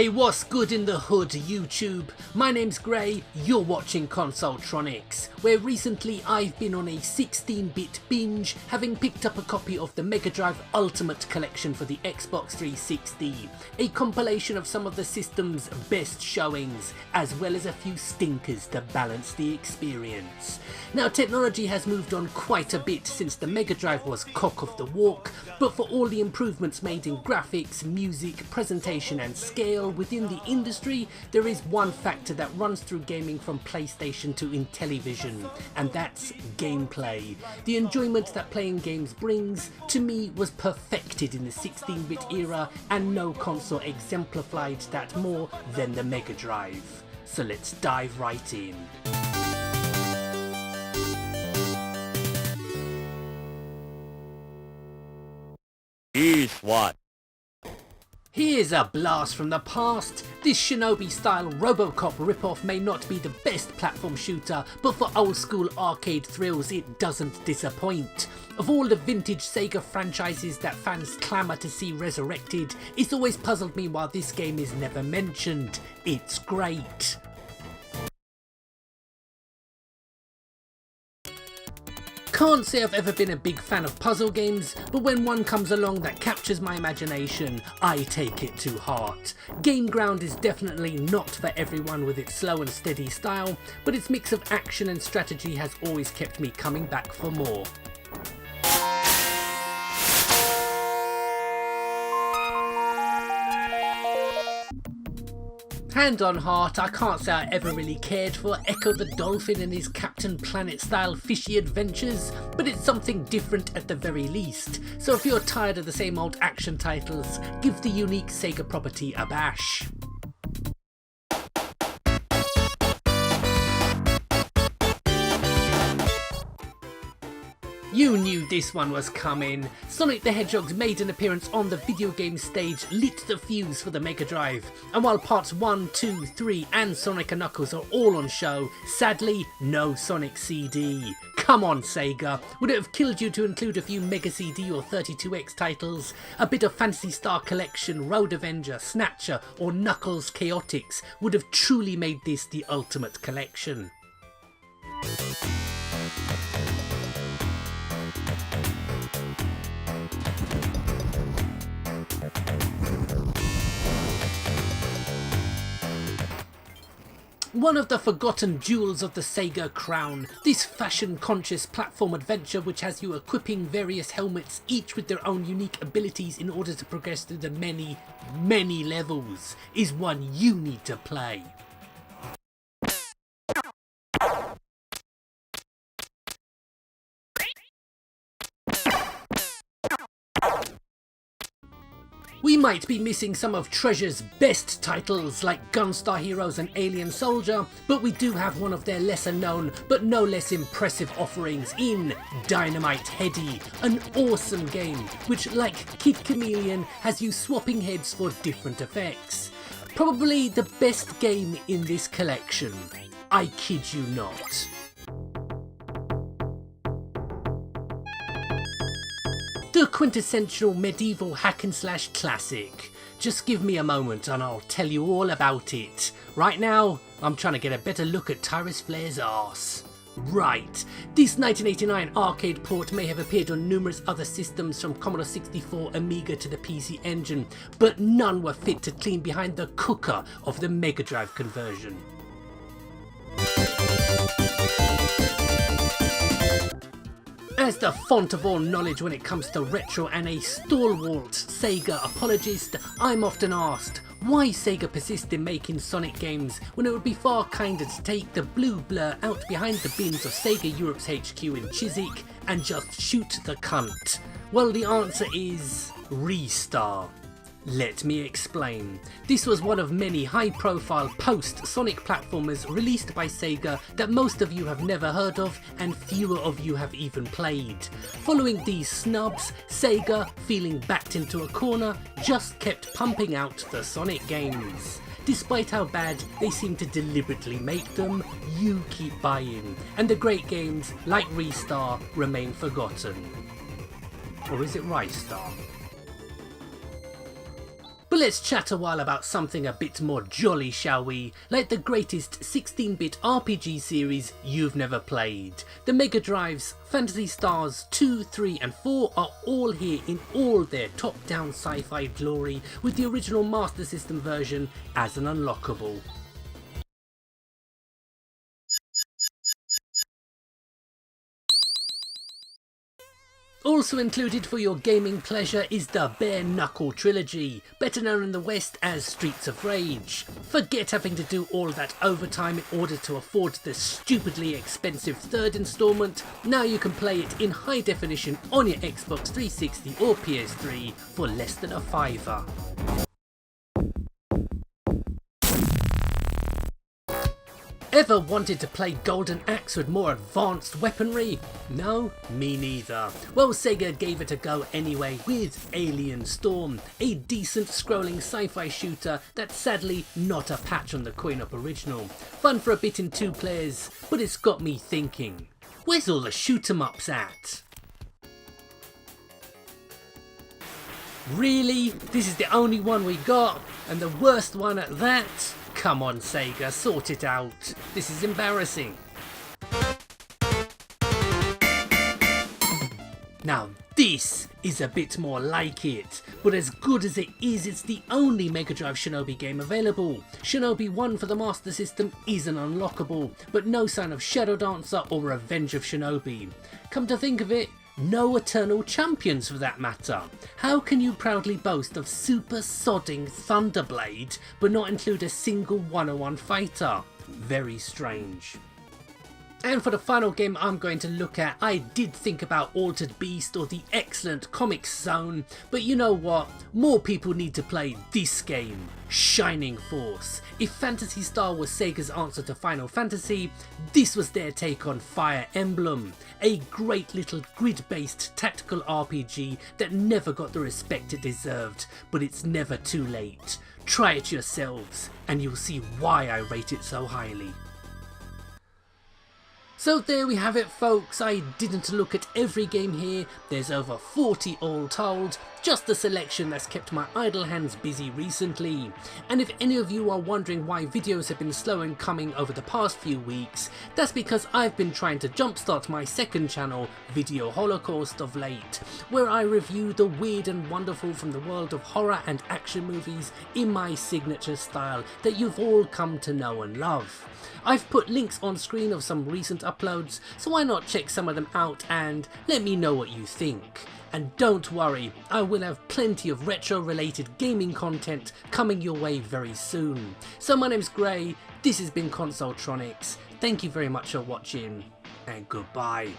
Hey, what's good in the hood, YouTube? My name's Gray, you're watching Consoletronix, where recently I've been on a 16-bit binge, having picked up a copy of the Megadrive Ultimate Collection for the Xbox 360, a compilation of some of the system's best showings, as well as a few stinkers to balance the experience. Now, technology has moved on quite a bit since the Megadrive was cock of the walk, but for all the improvements made in graphics, music, presentation and scale within the industry, there is one factor that runs through gaming from PlayStation to Intellivision, and that's gameplay. The enjoyment that playing games brings, to me, was perfected in the 16-bit era, and no console exemplified that more than the Megadrive. So let's dive right in. Here's what. Here's a blast from the past. This Shinobi-style Robocop ripoff may not be the best platform shooter, but for old-school arcade thrills it doesn't disappoint. Of all the vintage Sega franchises that fans clamour to see resurrected, it's always puzzled me why this game is never mentioned. It's great. Can't say I've ever been a big fan of puzzle games, but when one comes along that captures my imagination, I take it to heart. GameGround is definitely not for everyone with its slow and steady style, but its mix of action and strategy has always kept me coming back for more. Hand on heart, I can't say I ever really cared for Echo the Dolphin and his Captain Planet style fishy adventures, but it's something different at the very least, so if you're tired of the same old action titles, give the unique Sega property a bash. You knew this one was coming. Sonic the Hedgehog's maiden appearance on the video game stage lit the fuse for the Megadrive, and while parts 1, 2, 3 and Sonic & Knuckles are all on show, sadly no Sonic CD. Come on Sega, would it have killed you to include a few Mega CD or 32X titles? A bit of Phantasy Star Collection, Road Avenger, Snatcher or Knuckles Chaotix would have truly made this the ultimate collection. One of the forgotten jewels of the Sega crown, this fashion-conscious platform adventure which has you equipping various helmets, each with their own unique abilities in order to progress through the many levels, is one you need to play. We might be missing some of Treasure's best titles like Gunstar Heroes and Alien Soldier, but we do have one of their lesser known but no less impressive offerings in Dynamite Headdy, an awesome game which, like Kid Chameleon, has you swapping heads for different effects. Probably the best game in this collection. I kid you not. The quintessential medieval hack-and-slash classic. Just give me a moment and I'll tell you all about it. Right now, I'm trying to get a better look at Tyrus Flair's arse. Right, this 1989 arcade port may have appeared on numerous other systems from Commodore 64, Amiga to the PC Engine, but none were fit to clean behind the cooker of the Megadrive conversion. As the font of all knowledge when it comes to retro and a stalwart Sega apologist, I'm often asked, why Sega persist in making Sonic games when it would be far kinder to take the blue blur out behind the bins of Sega Europe's HQ in Chiswick and just shoot the cunt? Well, the answer is Restar. Let me explain. This was one of many high-profile post-Sonic platformers released by Sega that most of you have never heard of and fewer of you have even played. Following these snubs, Sega, feeling backed into a corner, just kept pumping out the Sonic games. Despite how bad they seem to deliberately make them, you keep buying, and the great games like Restar remain forgotten. Or is it Ristar? But let's chat a while about something a bit more jolly, shall we? Like the greatest 16-bit RPG series you've never played. The Mega Drive's Phantasy Stars 2, 3 and 4 are all here in all their top-down sci-fi glory, with the original Master System version as an unlockable. Also included for your gaming pleasure is the Bare Knuckle trilogy, better known in the West as Streets of Rage. Forget having to do all that overtime in order to afford the stupidly expensive third installment. Now you can play it in high definition on your Xbox 360 or PS3 for less than a $5. Ever wanted to play Golden Axe with more advanced weaponry? No? Me neither. Well, Sega gave it a go anyway with Alien Storm, a decent scrolling sci-fi shooter that's sadly not a patch on the coin-op original. Fun for a bit in 2 players, but it's got me thinking, where's all the shoot-em-ups at? Really? This is the only one we got? And the worst one at that? Come on Sega, sort it out. This is embarrassing. Now this is a bit more like it, but as good as it is, it's the only Mega Drive Shinobi game available. Shinobi 1 for the Master System is an unlockable, but no sign of Shadow Dancer or Revenge of Shinobi. Come to think of it, no Eternal Champions for that matter. How can you proudly boast of super sodding Thunderblade but not include a single 101 fighter? Very strange. And for the final game I'm going to look at, I did think about Altered Beast or the excellent Comics Zone, but you know what? More people need to play this game, Shining Force. If Phantasy Star was Sega's answer to Final Fantasy, this was their take on Fire Emblem, a great little grid-based tactical RPG that never got the respect it deserved, but it's never too late. Try it yourselves, and you'll see why I rate it so highly. So there we have it folks, I didn't look at every game here, there's over 40 all told, just a selection that's kept my idle hands busy recently. And if any of you are wondering why videos have been slow in coming over the past few weeks, that's because I've been trying to jumpstart my second channel, Video Holocaust, of late, where I review the weird and wonderful from the world of horror and action movies in my signature style that you've all come to know and love. I've put links on screen of some recent uploads, so why not check some of them out and let me know what you think. And don't worry, I will have plenty of retro related gaming content coming your way very soon. So my name's Gray, this has been Consoletronix, thank you very much for watching, and goodbye.